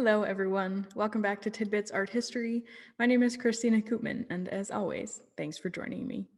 Hello, everyone. Welcome back to Tidbits Art History. My name is Kristina Koopman, and as always, thanks for joining me.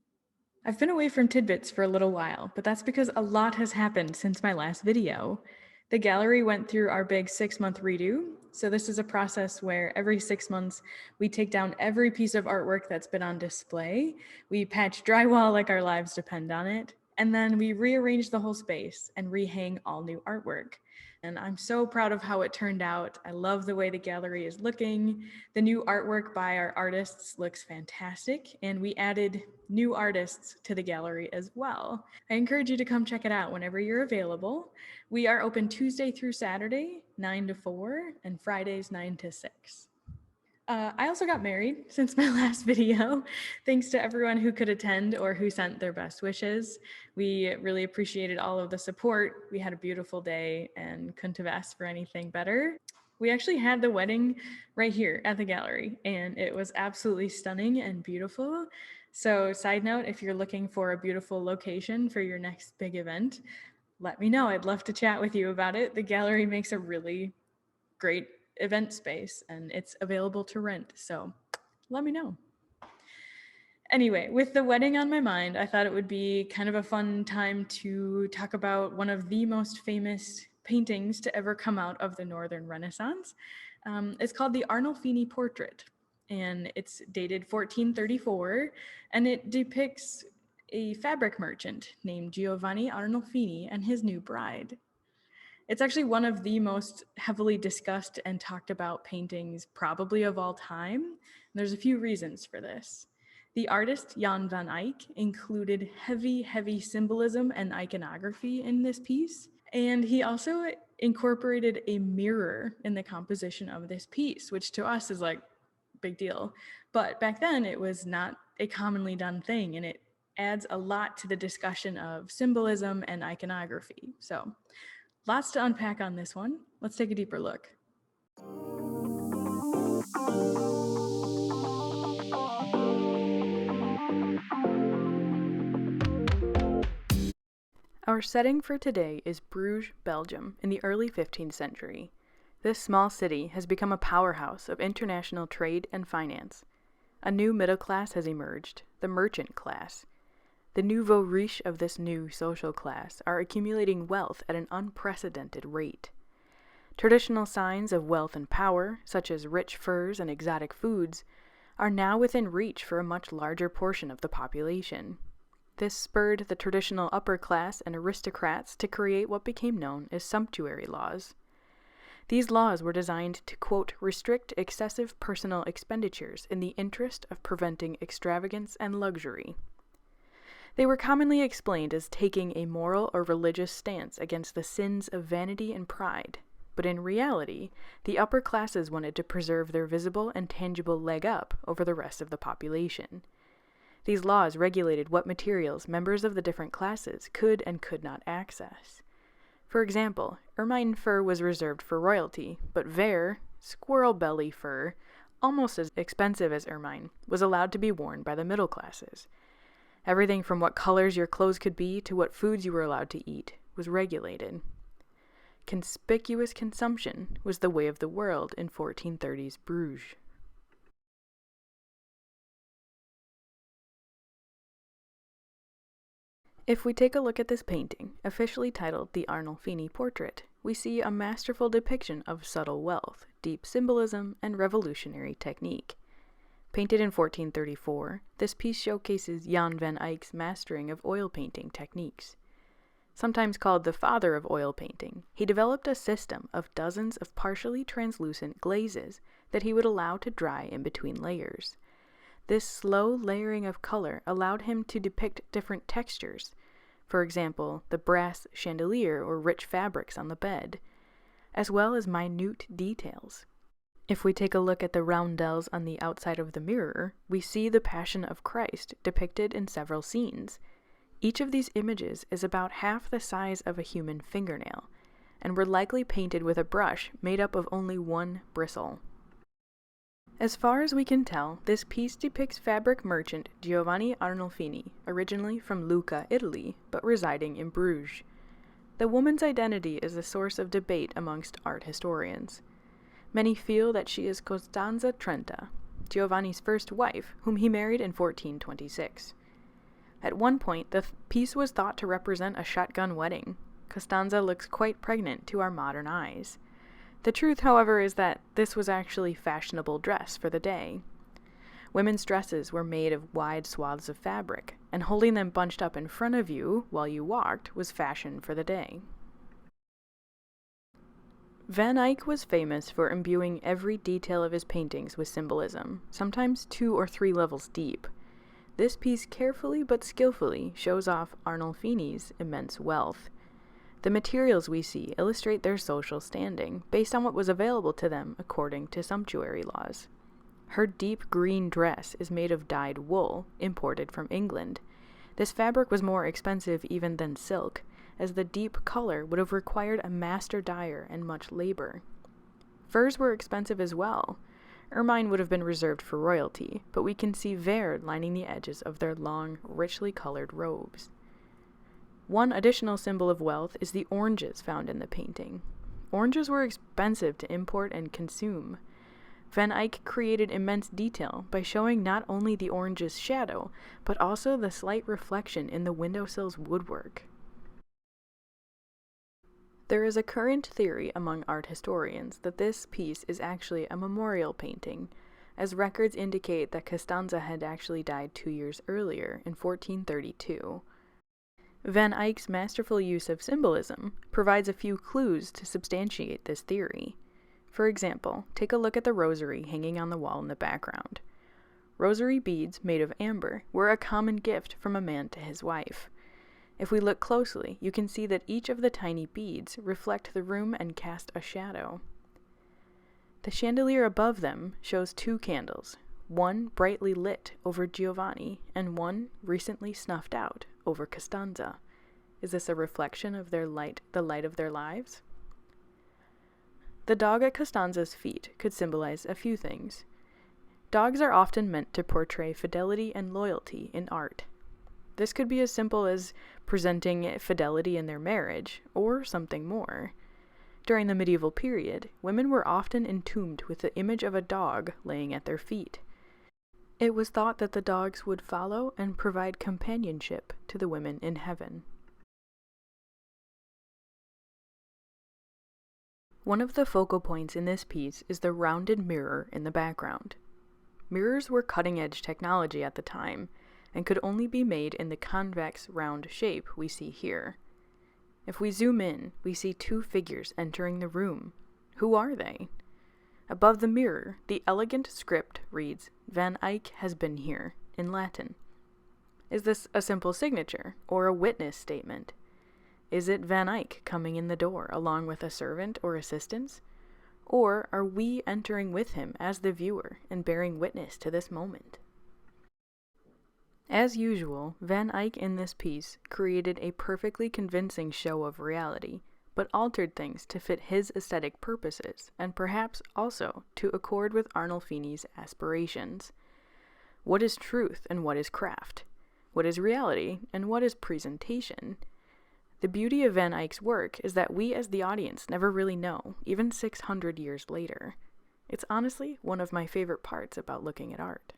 I've been away from Tidbits for a little while, but that's because a lot has happened since my last video. The gallery went through our big 6-month redo, so this is a process where every 6 months we take down every piece of artwork that's been on display, we patch drywall like our lives depend on it, and then we rearrange the whole space and rehang all new artwork. And I'm so proud of how it turned out. I love the way the gallery is looking. The new artwork by our artists looks fantastic, and we added new artists to the gallery as well. I encourage you to come check it out whenever you're available. We are open Tuesday through Saturday, 9 to 4, and Fridays, 9 to 6. I also got married since my last video. Thanks to everyone who could attend or who sent their best wishes. We really appreciated all of the support. We had a beautiful day and couldn't have asked for anything better. We actually had the wedding right here at the gallery, and it was absolutely stunning and beautiful. So, side note, if you're looking for a beautiful location for your next big event, let me know. I'd love to chat with you about it. The gallery makes a really great event space and it's available to rent, so let me know. Anyway, with the wedding on my mind, I thought it would be kind of a fun time to talk about one of the most famous paintings to ever come out of the Northern Renaissance. It's called the Arnolfini Portrait, and it's dated 1434, and it depicts a fabric merchant named Giovanni Arnolfini and his new bride. It's actually one of the most heavily discussed and talked about paintings probably of all time. There's a few reasons for this. The artist Jan van Eyck included heavy symbolism and iconography in this piece. And he also incorporated a mirror in the composition of this piece, which to us is like big deal. But back then it was not a commonly done thing, and it adds a lot to the discussion of symbolism and iconography. So lots to unpack on this one. Let's take a deeper look. Our setting for today is Bruges, Belgium, in the early 15th century. This small city has become a powerhouse of international trade and finance. A new middle class has emerged, the merchant class. The nouveau riche of this new social class are accumulating wealth at an unprecedented rate. Traditional signs of wealth and power, such as rich furs and exotic foods, are now within reach for a much larger portion of the population. This spurred the traditional upper class and aristocrats to create what became known as Sumptuary Laws. These laws were designed to, quote, restrict excessive personal expenditures in the interest of preventing extravagance and luxury. They were commonly explained as taking a moral or religious stance against the sins of vanity and pride, but in reality, the upper classes wanted to preserve their visible and tangible leg up over the rest of the population. These laws regulated what materials members of the different classes could and could not access. For example, ermine fur was reserved for royalty, but vair, squirrel belly fur, almost as expensive as ermine, was allowed to be worn by the middle classes. Everything from what colors your clothes could be to what foods you were allowed to eat was regulated. Conspicuous consumption was the way of the world in 1430s Bruges. If we take a look at this painting, officially titled the Arnolfini Portrait, we see a masterful depiction of subtle wealth, deep symbolism, and revolutionary technique. Painted in 1434, this piece showcases Jan van Eyck's mastering of oil painting techniques. Sometimes called the father of oil painting, he developed a system of dozens of partially translucent glazes that he would allow to dry in between layers. This slow layering of color allowed him to depict different textures, for example, the brass chandelier or rich fabrics on the bed, as well as minute details. If we take a look at the roundels on the outside of the mirror, we see the Passion of Christ depicted in several scenes. Each of these images is about half the size of a human fingernail, and were likely painted with a brush made up of only one bristle. As far as we can tell, this piece depicts fabric merchant Giovanni Arnolfini, originally from Lucca, Italy, but residing in Bruges. The woman's identity is a source of debate amongst art historians. Many feel that she is Costanza Trenta, Giovanni's first wife, whom he married in 1426. At one point, the piece was thought to represent a shotgun wedding. Costanza looks quite pregnant to our modern eyes. The truth, however, is that this was actually fashionable dress for the day. Women's dresses were made of wide swaths of fabric, and holding them bunched up in front of you while you walked was fashion for the day. Van Eyck was famous for imbuing every detail of his paintings with symbolism, sometimes 2 or 3 levels deep. This piece carefully but skillfully shows off Arnolfini's immense wealth. The materials we see illustrate their social standing, based on what was available to them according to Sumptuary Laws. Her deep green dress is made of dyed wool, imported from England. This fabric was more expensive even than silk, as the deep color would have required a master dyer and much labor. Furs were expensive as well. Ermine would have been reserved for royalty, but we can see verd lining the edges of their long, richly colored robes. One additional symbol of wealth is the oranges found in the painting. Oranges were expensive to import and consume. Van Eyck created immense detail by showing not only the orange's shadow, but also the slight reflection in the windowsill's woodwork. There is a current theory among art historians that this piece is actually a memorial painting, as records indicate that Costanza had actually died 2 years earlier, in 1432. Van Eyck's masterful use of symbolism provides a few clues to substantiate this theory. For example, take a look at the rosary hanging on the wall in the background. Rosary beads made of amber were a common gift from a man to his wife. If we look closely, you can see that each of the tiny beads reflect the room and cast a shadow. The chandelier above them shows 2 candles, one brightly lit over Giovanni and one recently snuffed out over Costanza. Is this a reflection of the light of their lives? The dog at Costanza's feet could symbolize a few things. Dogs are often meant to portray fidelity and loyalty in art. This could be as simple as presenting fidelity in their marriage, or something more. During the medieval period, women were often entombed with the image of a dog laying at their feet. It was thought that the dogs would follow and provide companionship to the women in heaven. One of the focal points in this piece is the rounded mirror in the background. Mirrors were cutting-edge technology at the time, and could only be made in the convex round shape we see here. If we zoom in, we see 2 figures entering the room. Who are they? Above the mirror, the elegant script reads, "Van Eyck has been here," in Latin. Is this a simple signature, or a witness statement? Is it Van Eyck coming in the door along with a servant or assistants? Or are we entering with him as the viewer and bearing witness to this moment? As usual, Van Eyck in this piece created a perfectly convincing show of reality, but altered things to fit his aesthetic purposes, and perhaps also to accord with Arnolfini's aspirations. What is truth and what is craft? What is reality and what is presentation? The beauty of Van Eyck's work is that we as the audience never really know, even 600 years later. It's honestly one of my favorite parts about looking at art.